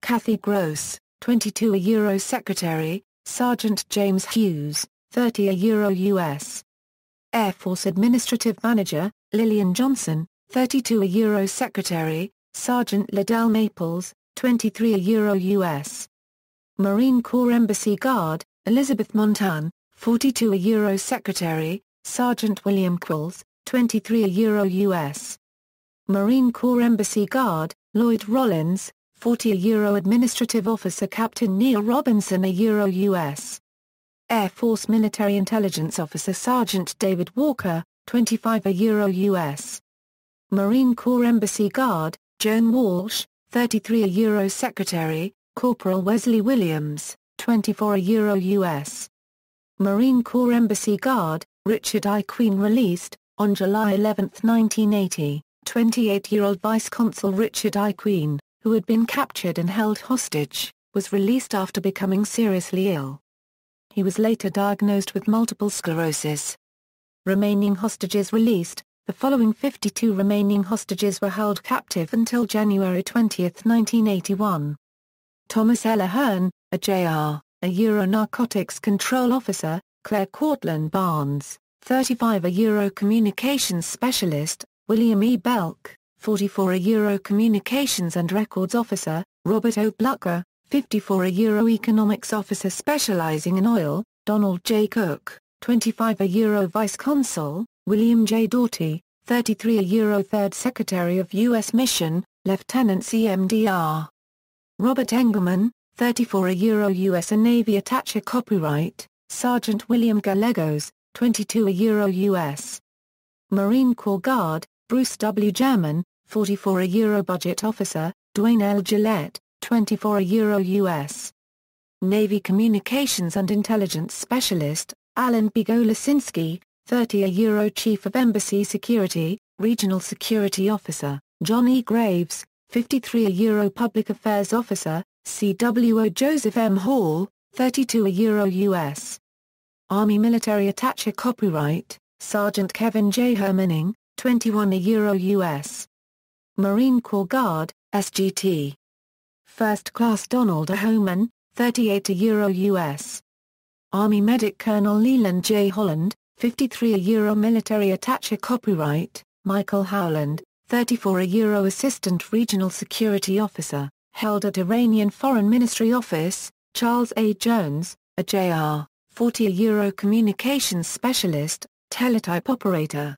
Kathy Gross, 22 Secretary, Sergeant James Hughes, 30 U.S. Air Force Administrative Manager, Lillian Johnson, 32 Secretary, Sergeant Liddell Maples, 23 U.S. Marine Corps Embassy Guard, Elizabeth Montan, 42 Secretary, Sergeant William Quills, 23 U.S. Marine Corps Embassy Guard, Lloyd Rollins, 40 Administrative Officer Captain Neil Robinson U.S. Air Force Military Intelligence Officer Sergeant David Walker, 25 U.S. Marine Corps Embassy Guard, Joan Walsh, 33 Secretary, Corporal Wesley Williams, 24 U.S. Marine Corps Embassy Guard, Richard I. Queen released. On July 11, 1980, 28-year-old Vice Consul Richard I. Queen, who had been captured and held hostage, was released after becoming seriously ill. He was later diagnosed with multiple sclerosis. Remaining hostages released. The following 52 remaining hostages were held captive until January 20, 1981. Thomas L. Ahern, a J.R., a Euro-Narcotics Control Officer, Claire Cortland Barnes, 35 Euro Communications Specialist, William E. Belk, 44 Euro Communications and Records Officer, Robert O. Blucher, 54 Euro Economics Officer specializing in oil, Donald J. Cook, 25 Euro Vice Consul, William J. Doughty, 33 Euro Third Secretary of U.S. Mission, Lieutenant CMDR. Robert Engelman, 34 Euro U.S. Navy Attaché Copyright, Sergeant William Gallegos, 22 Euro U.S. Marine Corps Guard, Bruce W. German, 44 Euro Budget Officer, Dwayne L. Gillette, 24 Euro U.S. Navy Communications and Intelligence Specialist, Alan B. Golasinski, 30 Euro Chief of Embassy Security, Regional Security Officer, John E. Graves, 53 Euro Public Affairs Officer, CWO Joseph M. Hall, 32 Euro U.S. Army Military Attaché Copyright, Sergeant Kevin J. Hermaning, 21 Euro U.S. Marine Corps Guard, SGT. First Class Donald A. Homan, 38 Euro U.S. Army Medic Colonel Leland J. Holland, 53 Euro Military Attaché Copyright, Michael Howland, 34 Euro Assistant Regional Security Officer, held at Iranian Foreign Ministry Office, Charles A. Jones, a J.R., 40 Euro Communications Specialist, Teletype Operator.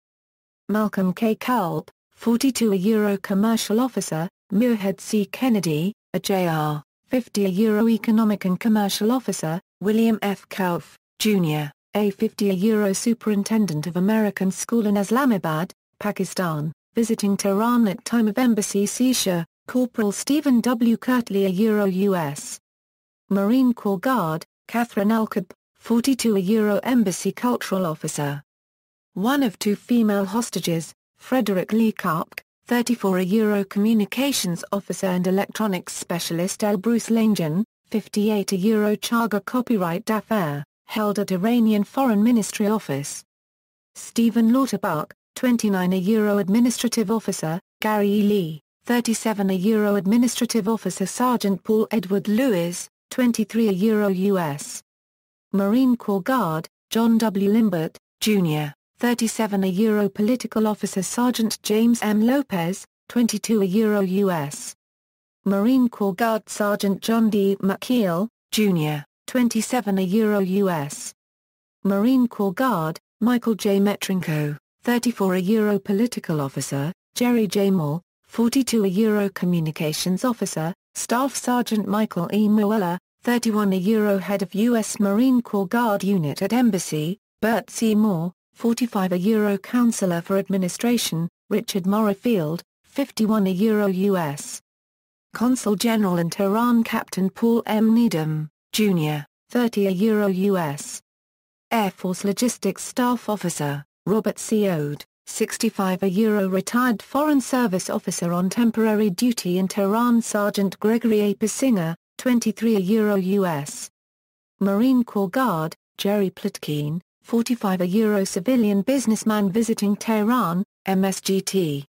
Malcolm K. Kalb, 42 a Euro commercial officer, Muirhead C. Kennedy, a Jr. 50 a Euro economic and commercial officer, William F. Kauf, Jr., a 50 a Euro superintendent of American School in Islamabad, Pakistan, visiting Tehran at time of embassy seizure, Corporal Stephen W. Kirtley a Euro U.S. Marine Corps Guard, Catherine Elkab, 42 a Euro embassy cultural officer. One of two female hostages, Frederick Lee Karpk, 34 a Euro communications officer and electronics specialist L. Bruce Langen, 58 a Euro Chaga copyright d'affaires, held at Iranian Foreign Ministry office. Stephen Lauterbach, 29 a Euro administrative officer, Gary E. Lee, 37 a Euro administrative officer Sergeant Paul Edward Lewis, 23 a Euro U.S. Marine Corps Guard, John W. Limbert, Jr., 37 a Euro political officer Sergeant James M. Lopez, 22 a Euro U.S. Marine Corps Guard Sergeant John D. McKeel, Jr., 27 a Euro U.S. Marine Corps Guard, Michael J. Metrinko, 34 a Euro political officer, Jerry J. Moore, 42 a Euro communications officer, Staff Sergeant Michael E. Mueller, 31 a Euro head of U.S. Marine Corps Guard unit at Embassy, Bert C. Moore, 45 a Euro counselor for administration, Richard Morrowfield, 51 a Euro U.S. Consul General in Tehran Captain Paul M. Needham, Jr., 30 a Euro U.S. Air Force Logistics Staff Officer, Robert C. Ode, 65 a Euro retired Foreign Service officer on temporary duty in Tehran Sergeant Gregory A. Persinger, 23 a Euro U.S. Marine Corps Guard, Jerry Plotkin, 45 a Euro civilian businessman visiting Tehran, MSGT.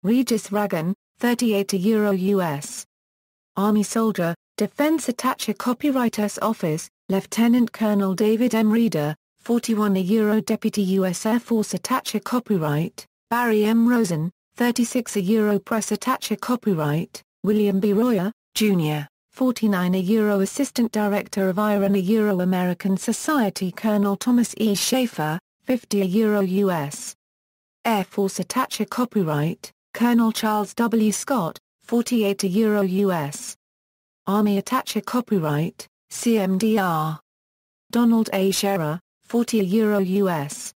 Regis Ragan, 38 a Euro U.S. Army soldier, Defense Attaché Copywriters Office, Lieutenant Colonel David M. Reeder, 41 a Euro Deputy U.S. Air Force Attaché Copyright, Barry M. Rosen, 36 a Euro Press Attaché Copyright, William B. Royer, Jr., 49 a Euro Assistant Director of Iran a Euro American Society Colonel Thomas E. Schaefer, 50 a Euro U.S. Air Force Attaché Copyright, Colonel Charles W. Scott, 48 a Euro U.S. Army Attaché Copyright, CMDR. Donald A. Scherer, 40 a Euro U.S.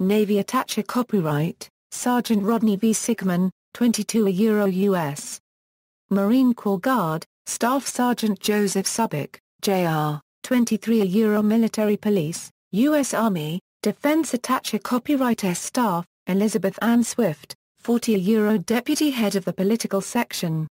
Navy Attaché Copyright, Sergeant Rodney V. Sigman, 22 a Euro U.S. Marine Corps Guard, Staff Sergeant Joseph Subbick, Jr., 23 a Euro Military Police, U.S. Army, Defense Attaché Copywriters Staff, Elizabeth Ann Swift, 40 a Euro Deputy Head of the Political Section.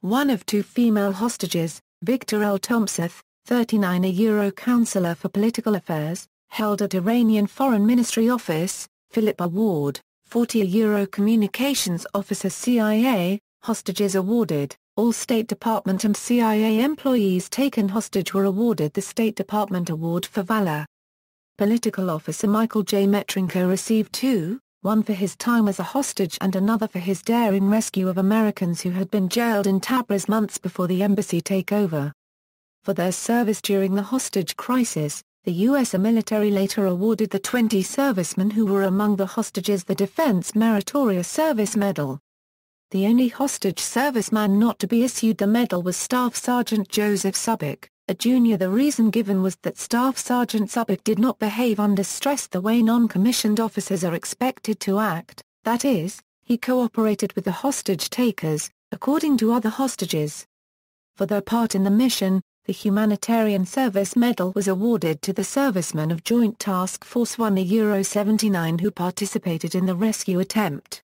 One of two female hostages, Victor L. Tomseth, 39 a Euro Counselor for Political Affairs, held at Iranian Foreign Ministry Office, Philippa Ward, 40 a Euro Communications Officer CIA, hostages awarded. All State Department and CIA employees taken hostage were awarded the State Department Award for Valor. Political officer Michael J. Metrinko received two, one for his time as a hostage and another for his daring rescue of Americans who had been jailed in Tabriz months before the embassy takeover. For their service during the hostage crisis, the U.S. military later awarded the 20 servicemen who were among the hostages the Defense Meritorious Service Medal. The only hostage serviceman not to be issued the medal was Staff Sergeant Joseph Subbick, a junior. The reason given was that Staff Sergeant Subbick did not behave under stress the way non-commissioned officers are expected to act, that is, he cooperated with the hostage takers, according to other hostages. For their part in the mission, the Humanitarian Service Medal was awarded to the servicemen of Joint Task Force 1 a Euro 79 who participated in the rescue attempt.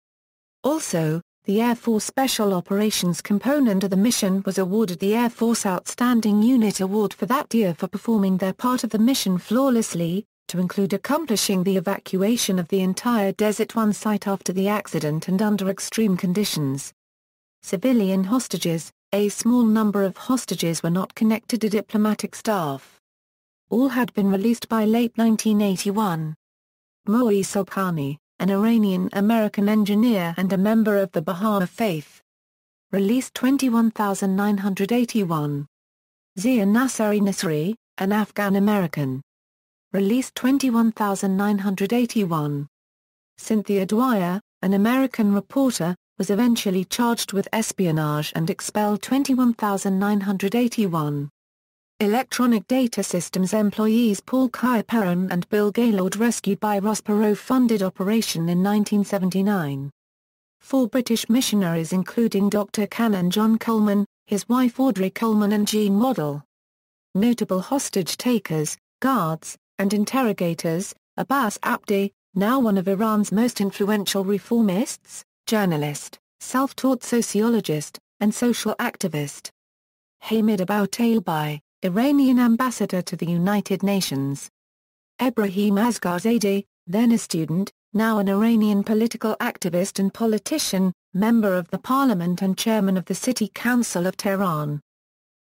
Also, the Air Force Special Operations component of the mission was awarded the Air Force Outstanding Unit Award for that year for performing their part of the mission flawlessly, to include accomplishing the evacuation of the entire Desert One site after the accident and under extreme conditions. Civilian hostages. A small number of hostages were not connected to diplomatic staff. All had been released by late 1981. Mo'i Sobhani, an Iranian-American engineer and a member of the Bahá'í Faith. Released 21,981. Zia Nasseri Nasri, an Afghan-American. Released 21,981. Cynthia Dwyer, an American reporter, was eventually charged with espionage and expelled 21,981. Electronic Data Systems employees Paul Kaiparan and Bill Gaylord rescued by Ross Perot-funded operation in 1979. 4 British missionaries including Dr. Canon John Coleman, his wife Audrey Coleman and Jean Waddell. Notable hostage takers, guards, and interrogators, Abbas Abdi, now one of Iran's most influential reformists, journalist, self-taught sociologist, and social activist. Hamid Abu-Talbi, Iranian ambassador to the United Nations. Ebrahim Asgharzadeh, then a student, now an Iranian political activist and politician, member of the parliament and chairman of the City Council of Tehran.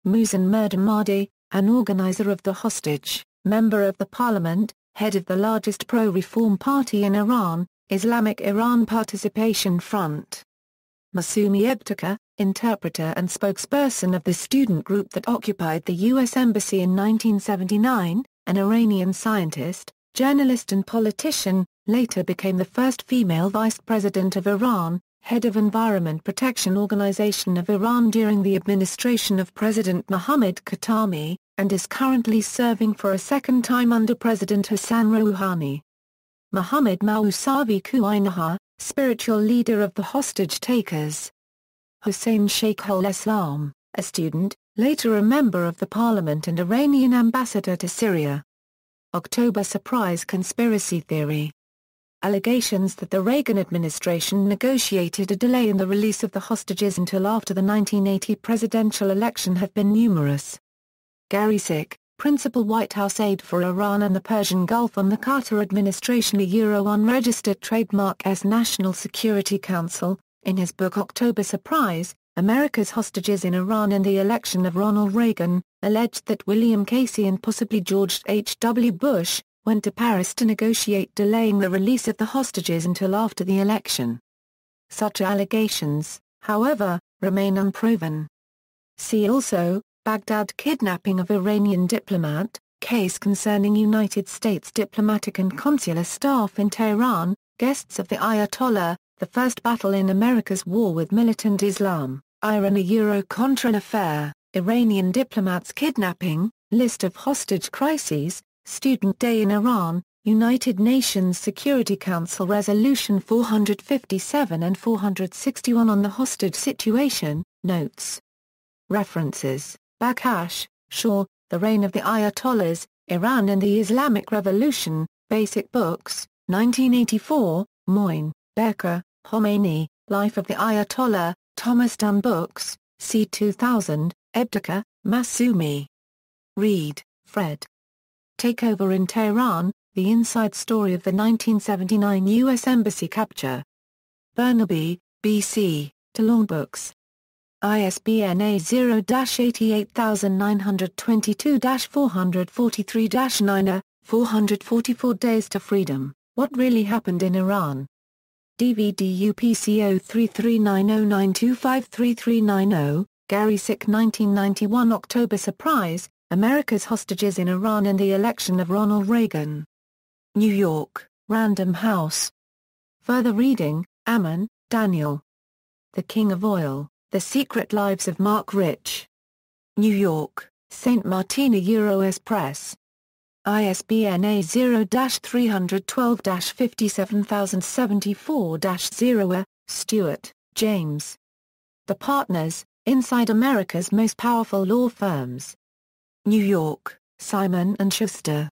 Muhsin Murdamadi, an organizer of the hostage, member of the parliament, head of the largest pro-reform party in Iran, Islamic Iran Participation Front. Masumi Ebteka, interpreter and spokesperson of the student group that occupied the U.S. Embassy in 1979, an Iranian scientist, journalist and politician, later became the first female vice president of Iran, head of Environment Protection Organization of Iran during the administration of President Mohammad Khatami, and is currently serving for a second time under President Hassan Rouhani. Mohammad Mousavi Kouinaha, spiritual leader of the hostage takers. Hussein Sheikh al-Islam, a student, later a member of the parliament and Iranian ambassador to Syria. October surprise conspiracy theory. Allegations that the Reagan administration negotiated a delay in the release of the hostages until after the 1980 presidential election have been numerous. Gary Sick, principal White House aide for Iran and the Persian Gulf on the Carter administration unregistered trademark as National Security Council, in his book October Surprise, America's Hostages in Iran in the Election of Ronald Reagan, alleged that William Casey and possibly George H. W. Bush, went to Paris to negotiate delaying the release of the hostages until after the election. Such allegations, however, remain unproven. See also, Baghdad kidnapping of Iranian diplomat, case concerning United States diplomatic and consular staff in Tehran, guests of the Ayatollah, the first battle in America's war with militant Islam, Iran-Contra affair, Iranian diplomats kidnapping, list of hostage crises, Student Day in Iran, United Nations Security Council Resolution 457 and 461 on the hostage situation, notes. References, Bakash, Shaw, The Reign of the Ayatollahs, Iran and the Islamic Revolution, Basic Books, 1984, Moin, Becker, Khomeini, Life of the Ayatollah, Thomas Dunn Books, c. 2000, Ebteka, Masumi. Reed, Fred. Takeover in Tehran, The Inside Story of the 1979 U.S. Embassy Capture. Burnaby, B.C., DeLong Books. ISBN A0-88922-443-9, 444 Days to Freedom, What Really Happened in Iran. DVD UPC 033909253390, Gary Sick 1991 October Surprise, America's Hostages in Iran in the Election of Ronald Reagan. New York, Random House. Further reading, Ammon, Daniel. The King of Oil, The Secret Lives of Mark Rich. New York, St. Martina Euroes Press. ISBN A0-312-57074-0. Stewart, James. The Partners, Inside America's Most Powerful Law Firms. New York, Simon & Schuster.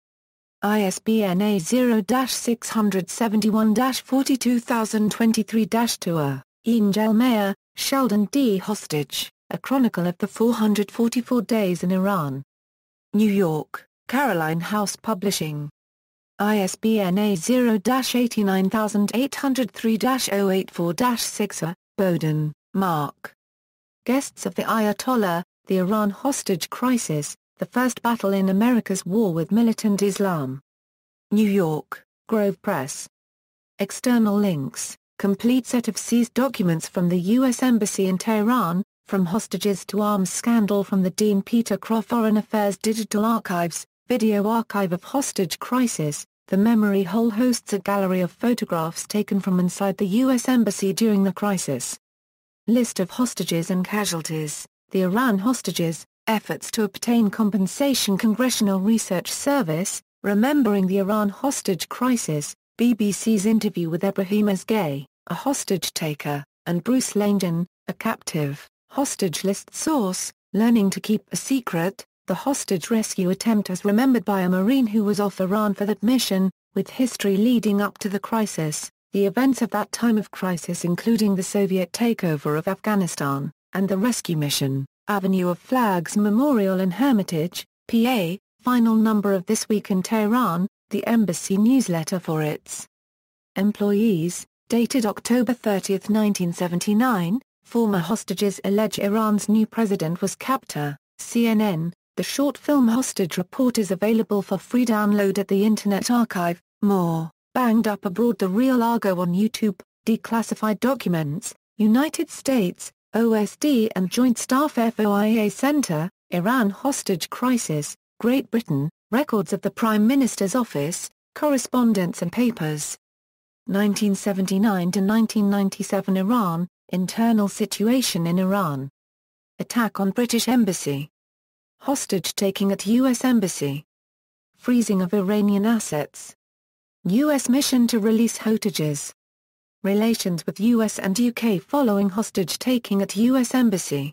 ISBN A0-671-42023-2. Engelmeyer, Sheldon D. Hostage, A Chronicle of the 444 Days in Iran. New York, Caroline House Publishing. ISBN A0-89803-084-6. Bowden, Mark. Guests of the Ayatollah, The Iran Hostage Crisis, The First Battle in America's War with Militant Islam. New York, Grove Press. External links, complete set of seized documents from the U.S. Embassy in Tehran, From Hostages to Arms Scandal from the Dean Peter Croft Foreign Affairs Digital Archives, Video Archive of Hostage Crisis, The memory hole hosts a gallery of photographs taken from inside the U.S. Embassy during the crisis. List of hostages and casualties. The Iran hostages, efforts to obtain compensation. Congressional Research Service, remembering the Iran hostage crisis, BBC's interview with Ebrahim Asghai, a hostage taker, and Bruce Langdon, a captive. Hostage list source, learning to keep a secret. The hostage rescue attempt as remembered by a Marine who was off Iran for that mission, with history leading up to the crisis, the events of that time of crisis including the Soviet takeover of Afghanistan, and the rescue mission. Avenue of Flags Memorial and Hermitage, PA, final number of This Week in Tehran, the embassy newsletter for its employees, dated October 30, 1979, former hostages allege Iran's new president was captor. CNN, the short film Hostage Report is available for free download at the Internet Archive. More, Banged Up Abroad, The Real Argo on YouTube, Declassified Documents, United States, OSD and Joint Staff FOIA Center, Iran Hostage Crisis, Great Britain, Records of the Prime Minister's Office, Correspondence and Papers. 1979 to 1997 Iran, Internal Situation in Iran. Attack on British Embassy. Hostage-taking at U.S. Embassy. Freezing of Iranian assets. U.S. mission to release hostages. Relations with U.S. and U.K. following hostage-taking at U.S. Embassy.